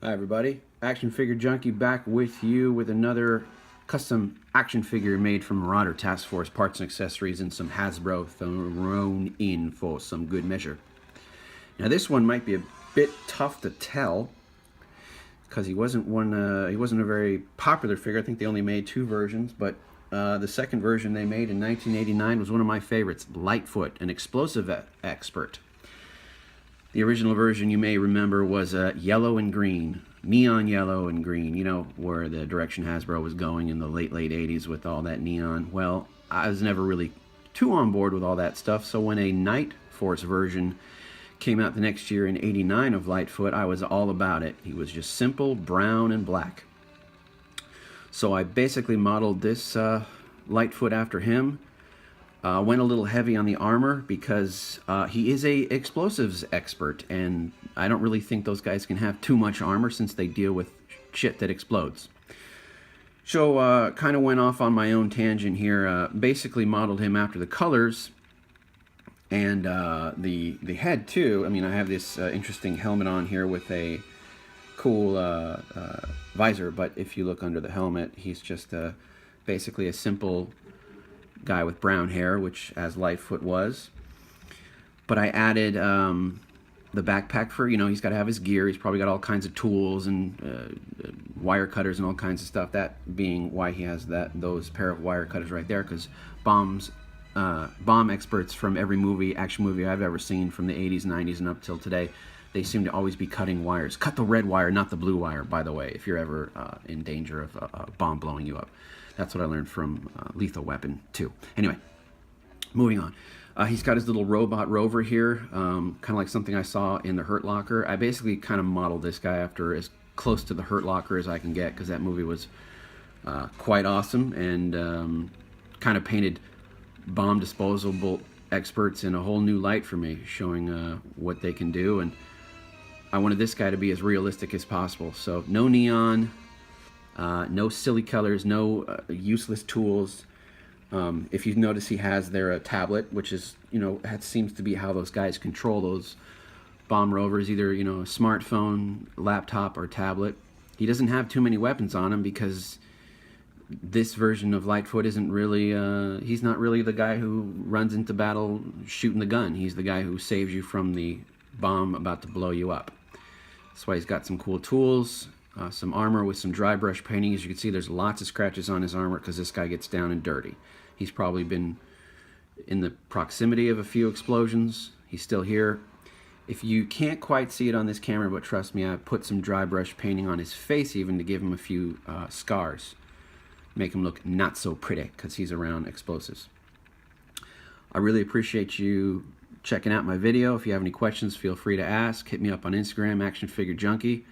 Hi everybody, Action Figure Junkie back with you with another custom action figure made from Marauder Task Force parts and accessories and some Hasbro thrown in for some good measure. Now this one might be a bit tough to tell because he wasn't a very popular figure. I think they only made two versions, but the second version they made in 1989 was one of my favorites, Lightfoot, an explosive expert. The original version, you may remember, was yellow and green, neon yellow and green, you know, where the direction Hasbro was going in the late 80s with all that neon. Well, I was never really too on board with all that stuff, so when a Night Force version came out the next year in 89 of Lightfoot, I was all about it. He was just simple, brown, and black. So I basically modeled this Lightfoot after him. Went a little heavy on the armor because he is a explosives expert, and I don't really think those guys can have too much armor since they deal with shit that explodes. So kind of went off on my own tangent here. Basically modeled him after the colors and the head too. I mean, I have this interesting helmet on here with a cool visor, but if you look under the helmet, he's just basically a simple guy with brown hair, which as Lightfoot was. But I added the backpack for, you know, he's got to have his gear. He's probably got all kinds of tools and wire cutters and all kinds of stuff. That being why he has those pair of wire cutters right there, because bomb experts from every action movie I've ever seen from the 80s, 90s, and up till today, they seem to always be cutting wires. Cut the red wire, not the blue wire, by the way, if you're ever in danger of a bomb blowing you up. That's what I learned from Lethal Weapon 2. Anyway, moving on. He's got his little robot rover here, kind of like something I saw in the Hurt Locker. I basically kind of modeled this guy after as close to the Hurt Locker as I can get, because that movie was quite awesome, and kind of painted bomb disposable experts in a whole new light for me, showing what they can do. And I wanted this guy to be as realistic as possible. So no neon, no silly colors, no useless tools. If you notice, he has there a tablet, which is, you know, that seems to be how those guys control those bomb rovers, either, you know, a smartphone, laptop, or tablet. He doesn't have too many weapons on him because this version of Lightfoot isn't really, he's not really the guy who runs into battle shooting the gun. He's the guy who saves you from the bomb about to blow you up. That's why he's got some cool tools. Some armor with some dry brush painting. As you can see, there's lots of scratches on his armor because this guy gets down and dirty. He's probably been in the proximity of a few explosions. He's still here. If you can't quite see it on this camera, but trust me, I put some dry brush painting on his face even to give him a few scars. Make him look not so pretty because he's around explosives. I really appreciate you checking out my video. If you have any questions, feel free to ask. Hit me up on Instagram, Action Figure Junkie.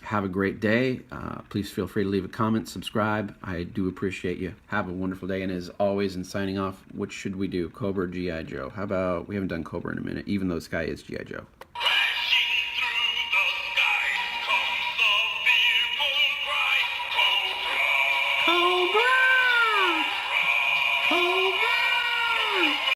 Have a great day. Please feel free to leave a comment, subscribe. I do appreciate you. Have a wonderful day. And as always, in signing off, what should we do? Cobra or G.I. Joe? How about, we haven't done Cobra in a minute, even though this guy is G.I. Joe. Cobra!